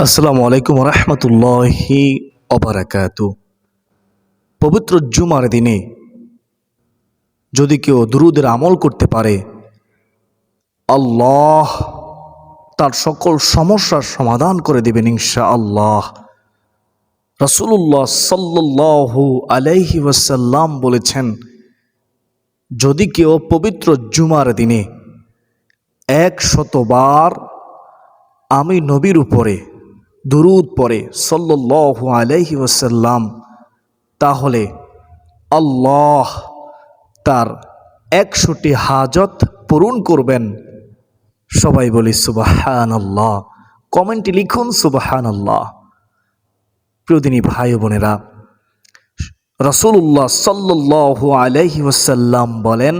আসসালামু আলাইকুম রহমতুল্লাহি অবরাকাতু। পবিত্র জুমার দিনে যদি কেউ দুরূদের আমল করতে পারে, আল্লাহ তার সকল সমস্যার সমাধান করে দেবেন ইনশাআল্লাহ। রাসূলুল্লাহ সাল্লাল্লাহু আলাইহি ওয়াসাল্লাম বলেছেন, যদি কেউ পবিত্র জুমার দিনে 100 বার আমি নবীর উপরে দুরূদ পড়ে সাল্লাল্লাহু আলাইহি ওয়াসাল্লাম, তাহলে আল্লাহ তার 100টি হাজত পূরণ করবেন। সবাই বলি সুবহানাল্লাহ। কমেন্টে লিখুন সুবহানাল্লাহ। প্রিয়দিনী ভাই ও বোনেরা, রাসূলুল্লাহ সাল্লাল্লাহু আলাইহি ওয়াসাল্লাম বলেন,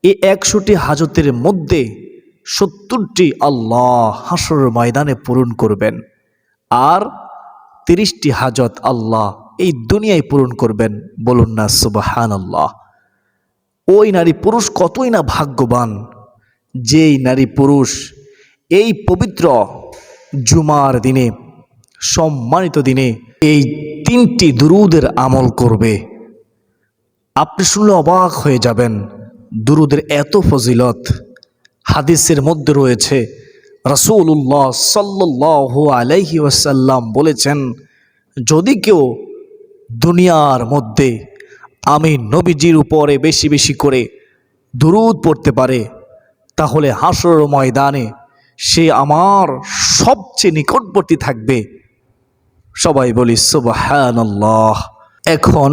এই 100টি হাজতের মধ্যে 70টি আল্লাহ হাসরের ময়দানে পূরণ করবেন, আর 30টি হাজত আল্লাহ এই দুনিয়ায় পূরণ করবেন। বলুন না সুবহানাল্লাহ। ওই নারী পুরুষ কতই না ভাগ্যবান, যেই নারী পুরুষ এই পবিত্র জুমার দিনে, সম্মানিত দিনে এই 3টি দুরূদের আমল করবে। আপনি শুনলে অবাক হয়ে যাবেন, দুরূদের এত ফজিলত। হাদিসের মধ্যে রয়েছে, রাসূলুল্লাহ সাল্লাল্লাহু আলাইহি ওয়াসাল্লাম বলেছেন, যদি কেউ দুনিয়ার মধ্যে আমি নবীজির উপরে বেশি বেশি করে দুরূদ পড়তে পারে, তাহলে হাসরের ময়দানে সে আমার সবচেয়ে নিকটবর্তী থাকবে। সবাই বলি সুবহানাল্লাহ। এখন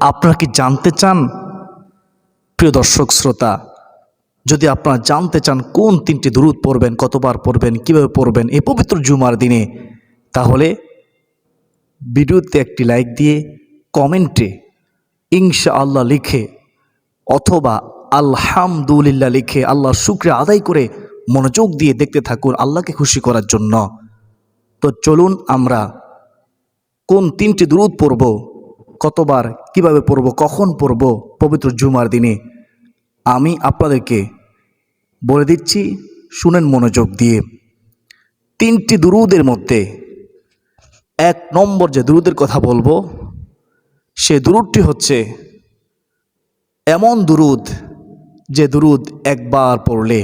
আপনারা কি জানতে চান, প্রিয় দর্শক শ্রোতা, যদি আপনারা জানতে চান কোন 3টি দুরূদ পড়বেন, কতবার পড়বেন, কিভাবে পড়বেন এই পবিত্র জুমার দিনে, তাহলে ভিডিওতে একটি লাইক দিয়ে কমেন্টে ইনশাআল্লাহ লিখে অথবা আলহামদুলিল্লাহ লিখে আল্লাহর শুকরিয়া আদায় করে মনোযোগ দিয়ে দেখতে থাকুন আল্লাহকে খুশি করার জন্য। তো চলুন আমরা কোন 3টি দুরূদ পড়ব, কতবার, কিভাবে পড়ব, কখন পড়ব পবিত্র জুমার দিনে, আমি আপনাদেরকে বলে দিচ্ছি, শুনেন মনোযোগ দিয়ে। 3টি দুরূদের মধ্যে 1 নম্বর যে দুরূদের কথা বলবো, সে দুরূদটি হচ্ছে এমন দুরূদ, যে দুরূদ একবার পড়লে,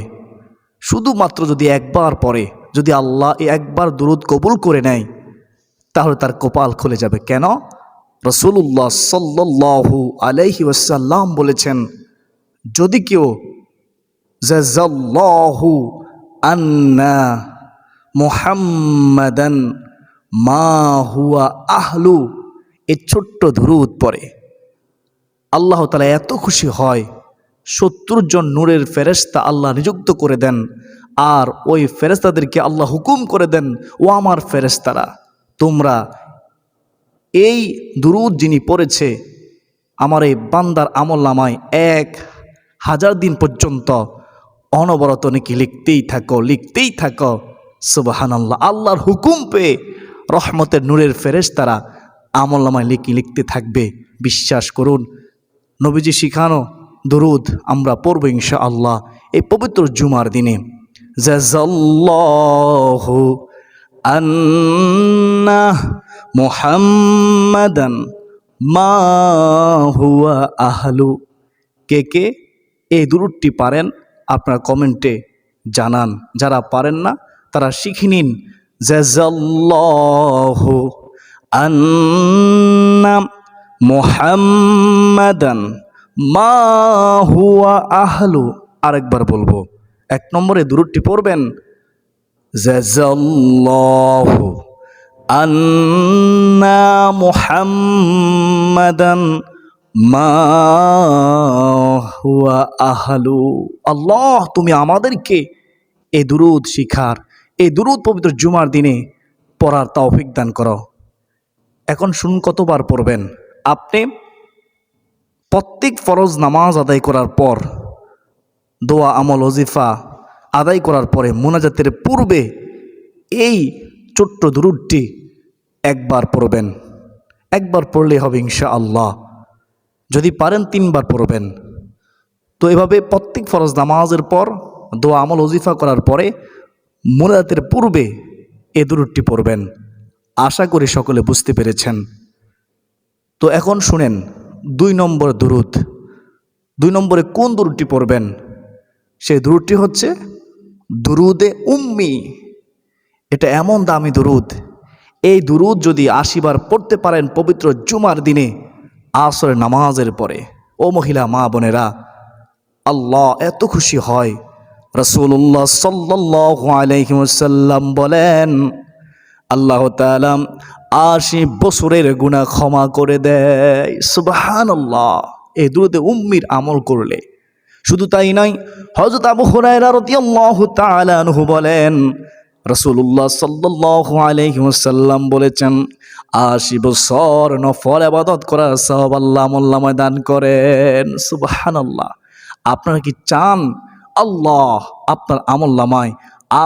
শুধুমাত্র যদি একবার পড়ে, যদি আল্লাহ এই একবার দুরূদ কবুল করে নেয়, তাহলে তার কপাল খুলে যাবে। কেন? রাসূলুল্লাহ সাল্লাল্লাহু আলাইহি ওয়াসাল্লাম বলেছেন, যদি কেউ জাযাল্লাহু আন্না মুহাম্মাদান মা হুয়া আহলু, এই ছোট্ট দুরূদ পড়ে, আল্লাহ তাআলা এত খুশি হয়, 70 জন নূরের ফেরেশতা আল্লাহ নিযুক্ত করে দেন, আর ওই ফেরেশতাদেরকে আল্লাহ হুকুম করে দেন, ও আমার ফেরেশতারা, তোমরা এই দুরূদ যিনি পড়েছে আমার এই বান্দার আমলনামায় 1000 দিন পর্যন্ত অনবরত নাকি লিখতেই থাকো। সুবহানাল্লাহ। আল্লাহর হুকুম পেয়ে রহমতের নূরের ফেরেশতারা আমলনামায় লিখতে থাকবে। বিশ্বাস করুন, নবীজি শিখানো দুরূদ আমরা পড়ব ইনশাআল্লাহ এই পবিত্র জুমার দিনে। জাযাল্লাহু আন্না মুহাম্মাদান মা হুয়া আহলু। কে এই দুরূদটি পারেন আপনারা কমেন্টে জানান, যারা পারেন না তারা শিখে নিন। জাযাল্লাহু আন্না মুহাম্মাদান মা হুয়া আহলু। আরেকবার বলবো, 1 নম্বরে দুরূদটি পড়বেন, জাযাল্লাহু আন্না মুহাম্মাদান মা হুয়া আহলু। আল্লাহ তুমি আমাদেরকে এই দুরূদ শিখার, এই দুরূদ পবিত্র জুমার দিনে পড়ার তৌফিক দান করো। এখন শুনুন কতবার পড়বেন। আপনি প্রত্যেক ফরজ নামাজ আদায় করার পর, দোয়া, আমল, ওজিফা আদায় করার পরে, মুনাজাতের পূর্বে এই ছোট্ট দুরূদটি একবার পড়বেন। একবার পড়লেই হবে ইনশাআল্লাহ। যদি পারেন 3 বার পড়বেন। তো এভাবে প্রত্যেক ফরজ নামাজের পর, দোয়া, আমল, ওজিফা করার পরে, মুনাজাতের পূর্বে এ দুরূদটি পড়বেন। আশা করি সকলে বুঝতে পেরেছেন। তো এখন শুনেন 2 নম্বর দুরূদ। 2 নম্বরে কোন দুরূদটি পড়বেন? সেই দুরূদটি হচ্ছে দুরুদে উম্মি। এটা এমন দামি দুরূদ, এই দুরূদ যদি 80 বার পড়তে পারেন পবিত্র জুমার দিনে আসরের নামাজের পরে, ও মহিলা মা বোনেরা, আল্লাহ এত খুশি হয়। রাসূলুল্লাহ সাল্লাল্লাহু আলাইহি ওয়াসাল্লাম বলেন, আল্লাহ তাআলা 80 বছরের গুনাহ ক্ষমা করে দেয়। সুবহানাল্লাহ। এই দুরুদে উম্মির আমল করলে। শুধু তাই নয়, হযরত আবু হুরায়রা রাদিয়াল্লাহু তাআলা আনহু বলেন, রাসূলুল্লাহ সাল্লাল্লাহু আলাইহি ওয়াসাল্লাম বলেছেন, 80 বছর নফল ইবাদত করার সওয়াব আল্লাহ আমলনামায় দান করেন। সুবহানাল্লাহ। আপনারা কি চান আল্লাহ আপনার আমলনামায়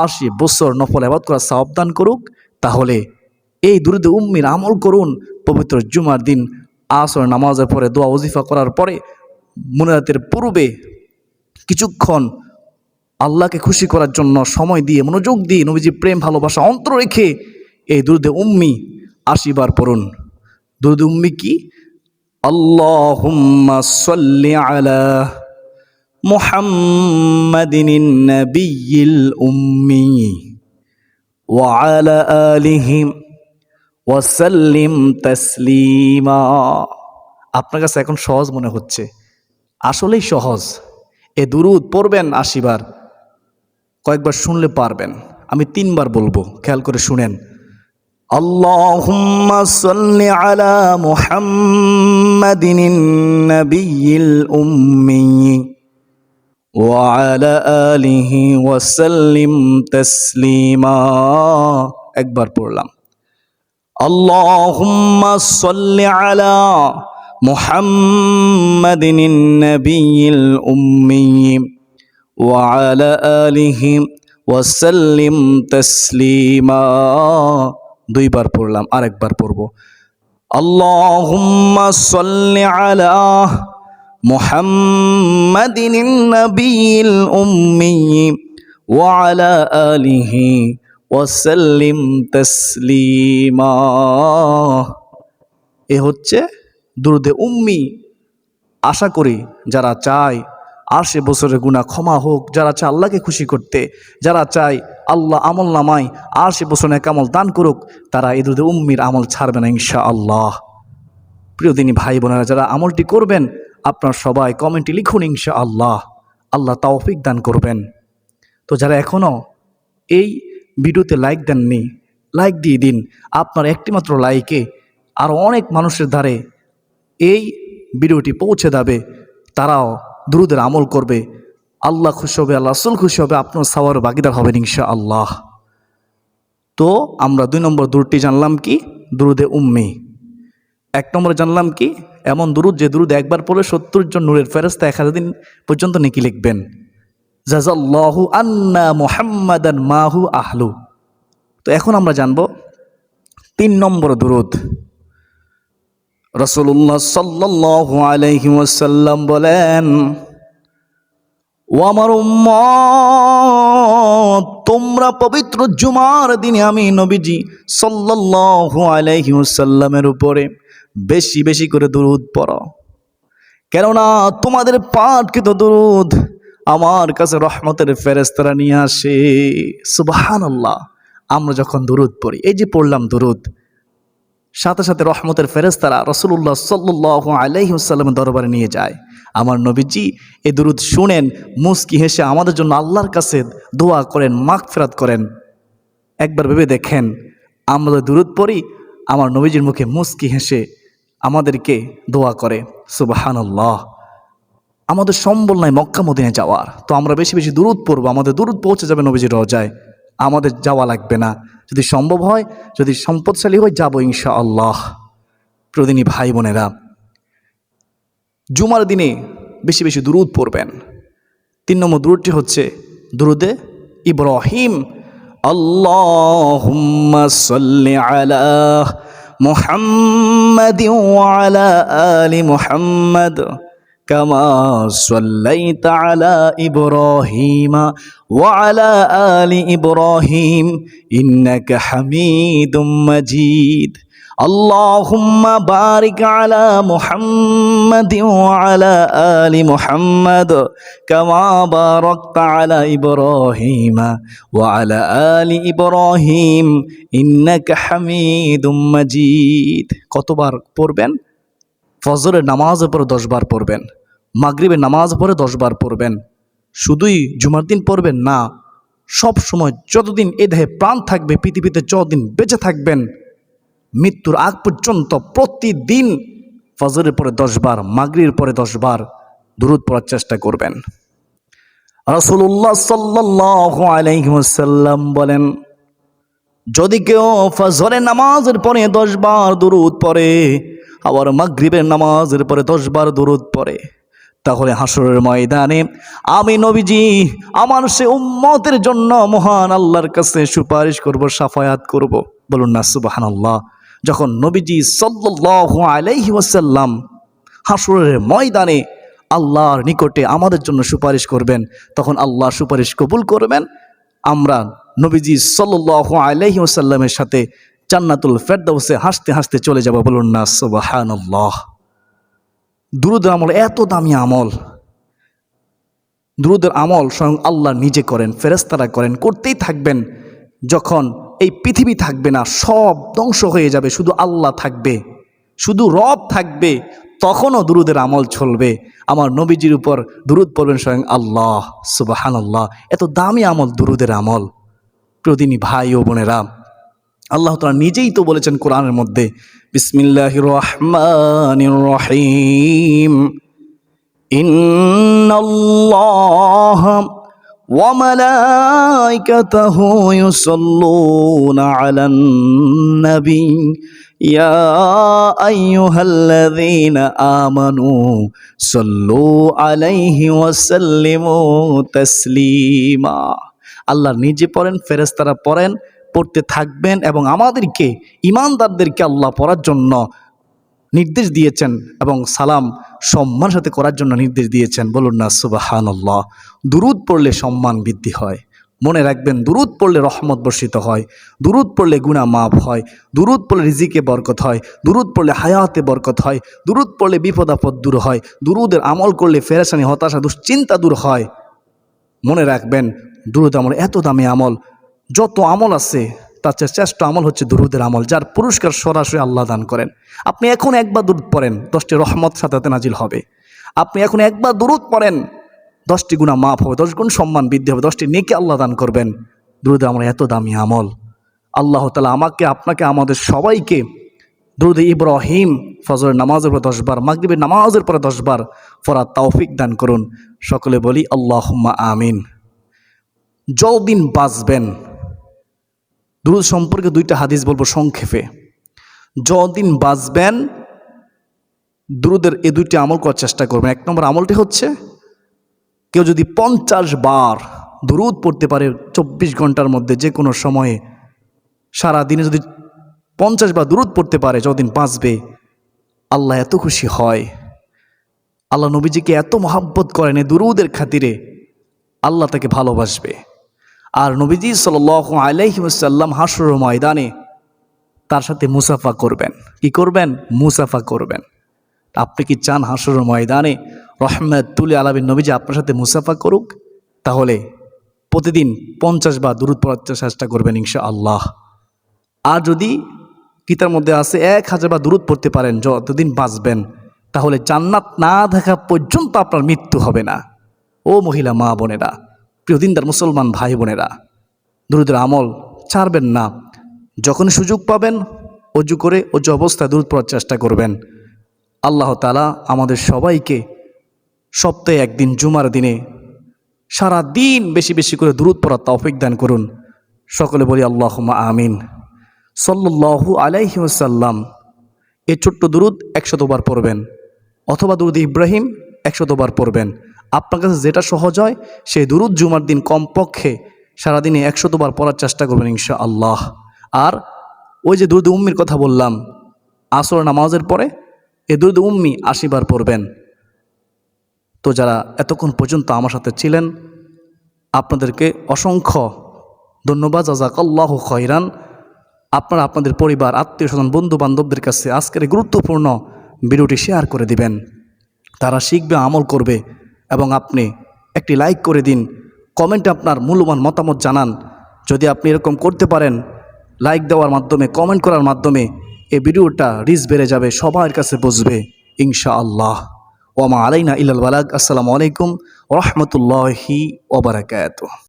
80 বছর নফল ইবাদত করার সওয়াব দান করুক? তাহলে এই দুরুদে উম্মির আমল করুন। পবিত্র জুমার দিন আসর নামাজের পরে দোয়া ওজিফা করার পরে মুনাজাতের পূর্বে কিছুক্ষণ আল্লাহকে খুশি করার জন্য সময় দিয়ে মনোযোগ দিয়ে নবীজি প্রেম ভালোবাসা অন্তর রেখে এই দুরুদে উম্মি 80 বার পড়ুন। দুরুদে উম্মি কি? আল্লাহুম্মা সাল্লি আলা মুহাম্মাদিন নাবিয়্যিল উম্মি ওয়া আলা আলিহি ওয়া সাল্লিম তাসলিমা। আপনার কাছে এখন সহজ মনে হচ্ছে, আসলেই সহজ। এ দুরুদ পড়বেন 80 বার, কয়েকবার শুনলে পারবেন। আমি 3 বার বলবো, খেয়াল করে শুনেন। আল্লাহুম্মা সাল্লি আলা মুহাম্মাদিন নাবিয়্যিল উম্মি ওয়া আলা আলিহি ওয়া সাল্লিম তাসলিমা। একবার পড়লাম। আল্লাহুম্মা সাল্লি আলা মুহাম্মাদিন নাবিয়্যিল উম্মি ওয়া আলা আলিহি ওয়া সাল্লিম তাসলিমা। 2 বার পড়লাম, আরেকবার পড়ব। আল্লাহুম্মা সাল্লি আলা মুহাম্মাদিন নাবিয়্যিল উম্মি ওয়া আলা আলিহি ওয়া সাল্লিম তাসলিমা। এ হচ্ছে দুরুদে উম্মি। আশা করি যারা চায় 80 বছরের গুনাহ ক্ষমা হোক, যারা চায় আল্লাহকে খুশি করতে, যারা চায় আল্লাহ আমল নামায় 80 বছর নেক আমল দান করুক, তারা এই দুরুদে উম্মির আমল ছাড়বে না ইনশাআল্লাহ। প্রিয় দিনী ভাই বোনেরা, যারা আমলটি করবেন আপনার সবাই কমেন্টে লিখুন ইনশাআল্লাহ। আল্লাহ তৌফিক দান করবেন। তো যারা এখনও এই ভিডিওতে লাইক দেননি, লাইক দিয়ে দিন। আপনার একটিমাত্র লাইকে আরও অনেক মানুষের ধারে এই ভিডিওটি পৌঁছে যাবে, তারাও দুরুদের আমল করবে। আল্লাহ খুশি হবে, আল্লাহ রাসূল খুশি হবে, আপনার সওয়াবের ভাগীদার হবেন ইনশাআল্লাহ। তো আমরা 2 নম্বর দুরুদটি জানলাম কি? দুরুদে উম্মি। 1 নম্বরে জানলাম কি? এমন দুরুদ যে দুরুদ একবার পড়লে 70 জন নূরের ফেরেশতা 1000 দিন পর্যন্ত নেকি লিখবেন। জাযাল্লাহু আন্না মুহাম্মাদান মাহু আহলু। তো এখন আমরা জানব 3 নম্বর দুরুদ। রাসূলুল্লাহ সাল্লাল্লাহু আলাইহি ওয়াসাল্লাম বলেন, ও আমার উম্মত, তোমরা পবিত্র জুমার দিনে আমি নবীজি সাল্লাল্লাহু আলাইহি ওয়াসাল্লামের উপরে বেশি বেশি করে দুরূদ পড়ো, কেননা তোমাদের পাঠকৃত দুরূদ আমার কাছে রহমতের ফেরেশতারা নিয়ে আসে। সুবহানাল্লাহ। আমরা যখন দুরূদ পড়ি, এই যে পড়লাম দুরূদ, সাথে সাথে রহমতের ফেরেশতারা রাসূলুল্লাহ সাল্লাল্লাহু আলাইহি ওয়াসাল্লামের দরবারে নিয়ে যায়। আমার নবীজি এই দুরূদ শুনেন, মুস্কি হেসে আমাদের জন্য আল্লাহর কাছে দোয়া করেন, মাগফিরাত করেন। একবার ভেবে দেখেন, আমরা দুরূদ পড়ি, আমার নবীজির মুখে মুস্কি হেসে আমাদেরকে দোয়া করে। সুবহানাল্লাহ। আমাদের সম্বল নাই মক্কা মদিনা যাওয়ার, তো আমরা বেশি বেশি দুরূদ পড়বো, আমাদের দুরূদ পৌঁছে যাবে নবীজির রওজায়, আমাদের যাওয়া লাগবে না। যদি সম্ভব হয়, যদি সম্পদশালী হয়, যাবো ইনশাআল্লাহ। প্রদিনী ভাই বোনেরা, জুমার দিনে বেশি বেশি দুরূদ পড়বেন। 3 নম্বর দুরূদটি হচ্ছে দুরুদে ইব্রাহিম। আল্লাহুম্মা সাল্লি আলা মুহাম্মাদিন ওয়া আলা আলি মুহাম্মাদ كما صليت على إبراهيم وعلى آل إبراهيم إنك حميد مجيد اللهم بارك على محمد وعلى آل محمد كما باركت على إبراهيم وعلى آل إبراهيم إنك حميد مجيد কতবার পড়বেন ফজরের নামাজের পরে 10 বার পড়বেন মাগরিবের নামাজের পরে 10 বার পড়বেন শুধুই জুমার দিন পড়বেন না সব সময় যতদিন এই দেহে প্রাণ থাকবে পৃথিবীতে যতদিন বেঁচে থাকবেন মৃত্যুর আগ পর্যন্ত প্রতিদিন ফজরের পরে 10 বার মাগরিবের পরে 10 বার দুরূদ পড়ার চেষ্টা করবেন রাসূলুল্লাহ সাল্লাল্লাহু আলাইহি ওয়াসাল্লাম বলেন যদি কেউ ফজরের নামাজের পরে 10 বার দুরূদ পড়ে আবার মাগরিবের নামাজের পরে 10 বার দুরূদ পড়ে তাহলে হাসরের ময়দানে আমি নবীজি আমার সে উম্মতের জন্য মহান আল্লাহর কাছে সুপারিশ করব শাফায়াত করব বলুন না সুবহানাল্লাহ যখন নবীজি সাল্লাল্লাহু আলাইহি ওয়াসাল্লাম হাসরের ময়দানে আল্লাহর নিকটে আমাদের জন্য সুপারিশ করবেন তখন আল্লাহ সুপারিশ কবুল করবেন আমরা নবীজি সাল্লাল্লাহু আলাইহি ওয়াসাল্লামের সাথে জান্নাতুল ফেরদাউসে হাসতে হাসতে চলে যাব বলুন না সুবহানাল্লাহ দুরূদের আমল এত দামি আমল দুরূদের আমল স্বয়ং আল্লাহ নিজে করেন ফেরেশতারা করেন করতেই থাকবেন যখন এই পৃথিবী থাকবে না সব ধ্বংস হয়ে যাবে শুধু আল্লাহ থাকবে শুধু রব থাকবে তখনও দুরূদের আমল চলবে আমার নবীজির উপর দুরূদ পড়বেন স্বয়ং আল্লাহ সুবহানাল্লাহ এত দামি আমল দুরূদের আমল প্রতিদিনই ভাই ও বোনেরা আল্লাহ তাআলা নিজেই তো বলেছেন কোরআনের মধ্যে বিসমিল্লাহির রহমানির রহিম ইন্নাল্লাহা ওয়া মালাইকাতাহু ইউসাল্লুনা আলান নবী ইয়া আইয়ুহাল্লাযীনা আমানু সাল্লু আলাইহি ওয়া সাল্লিমু তাসলিমা আল্লাহ নিজে পড়েন ফেরেশতারা পড়েন পড়তে থাকবেন এবং আমাদেরকে ঈমানদারদেরকে আল্লাহ পড়ার জন্য নির্দেশ দিয়েছেন এবং সালাম সম্মানের সাথে করার জন্য নির্দেশ দিয়েছেন বলুন না সুবহানাল্লাহ দুরূদ পড়লে সম্মান বৃদ্ধি হয় মনে রাখবেন দুরূদ পড়লে রহমত বর্ষিত হয় দুরূদ পড়লে গুনাহ মাফ হয় দুরূদ পড়লে রিজিকে বরকত হয় দুরূদ পড়লে হায়াতে বরকত হয় দুরূদ পড়লে বিপদ আপদ দূর হয় দুরূদের আমল করলে পেরেশানি হতাশা দুশ্চিন্তা দূর হয় মনে রাখবেন দুরূদ আমল এত দামি আমল যত আমল আছে তার চেয়ে শ্রেষ্ঠ আমল হচ্ছে দুরূদের আমল যার পুরস্কার সরাসরি আল্লাহ দান করেন আপনি এখন একবার দুরূদ পড়েন 10টি রহমত সাথে নাজিল হবে আপনি এখন একবার দুরূদ পড়েন 10টি গুনাহ মাফ হবে 10 গুণ সম্মান বৃদ্ধি হবে 10টি নেকি আল্লাহ দান করবেন দুরূদের আমল এত দামি আমল আল্লাহ তাআলা আমাকে আপনাকে আমাদের সবাইকে দুরূদ ইব্রাহিম ফজরের নামাজের পর 10 বার মাগরিবের নামাজের পর 10 বার পড়ার তৌফিক দান করুন সকলে বলি আল্লাহুম্মা আমিন যতদিন বাঁচবেন দুরূদ সম্পর্কে 2টা হাদিস বলবো সংক্ষেপে যতদিন বাঁচবেন দুরূদের এই 2টি আমল করার চেষ্টা করবেন 1 নম্বর আমলটি হচ্ছে কেউ যদি 50 বার দুরূদ পড়তে পারে 24 ঘন্টার মধ্যে যে কোনো সময়ে সারা দিনে যদি 50 বার দুরূদ পড়তে পারে যতদিন বাঁচবে আল্লাহ এত খুশি হয় আল্লাহ নবীজিকে এত মহব্বত করেন এই দুরূদের খাতিরে আল্লাহ তাকে ভালোবাসবে আর নবীজি সাল্লাল্লাহু আলাইহি ওয়াসাল্লাম হাসরের ময়দানে তার সাথে মুসাফা করবেন কি করবেন মুসাফা করবেন আপনি কি চান হাসরের ময়দানে রহমাতুল আলামিন নবীজি আপনার সাথে মুসাফা করুক তাহলে প্রতিদিন 50 বার দুরূদ পড়ার চেষ্টা করবেন ইনশাআল্লাহ আর যদি কিতাবের মধ্যে আছে 1000 বার দুরূদ পড়তে পারেন যতদিন বাঁচবেন তাহলে জান্নাত না দেখা পর্যন্ত আপনার মৃত্যু হবে না ও মহিলা মা বোনেরা প্রিয় দিনদার মুসলমান ভাই বোনেরা দুরূদের আমল ছাড়বেন না যখন সুযোগ পাবেন অজু করে অজু অবস্থায় দুরূদ পড়ার চেষ্টা করবেন আল্লাহ তাআলা আমাদের সবাইকে সপ্তাহে একদিন জুমার দিনে সারা দিন বেশি বেশি করে দুরূদ পড়ার তৌফিক দান করুন সকলে বলি আল্লাহুম্মা আমিন সাল্লাল্লাহু আলাইহি ওয়াসাল্লাম এই ছোট্ট দুরূদ 100 বার পড়বেন অথবা দুরূদ ইব্রাহিম 100 বার পড়বেন আপনার কাছে যেটা সহজ হয় সেই দুরূদ জুমার দিন কমপক্ষে সারাদিনে 100 বার পড়ার চেষ্টা করবেন ইনশাআল্লাহ আর ওই যে দুরূদ উম্মির কথা বললাম আসর নামাজের পরে এই দুরূদ উম্মি 80 বার পড়বেন তো যারা এতক্ষণ পর্যন্ত আমার সাথে ছিলেন আপনাদেরকে অসংখ্য ধন্যবাদ। জাযাকাল্লাহু খায়রান। আপনারা আপনাদের পরিবার, আত্মীয় স্বজন, বন্ধু বান্ধবদের কাছে আজকের এই গুরুত্বপূর্ণ ভিডিওটি শেয়ার করে দিবেন। তারা শিখবে, আমল করবে। এবং আপনি একটি লাইক করে দিন, কমেন্টে আপনার মূল্যবান মতামত জানান। যদি আপনি এরকম করতে পারেন, লাইক দেওয়ার মাধ্যমে, কমেন্ট করার মাধ্যমে এই ভিডিওটা রিচ বেড়ে যাবে, সবার কাছে বুঝবে ইনশাআল্লাহ। ওয়া মা আলাইনা ইল্লাল বালাগ। আসসালামু আলাইকুম ওয়া রাহমাতুল্লাহি ওয়া বারাকাতুহু।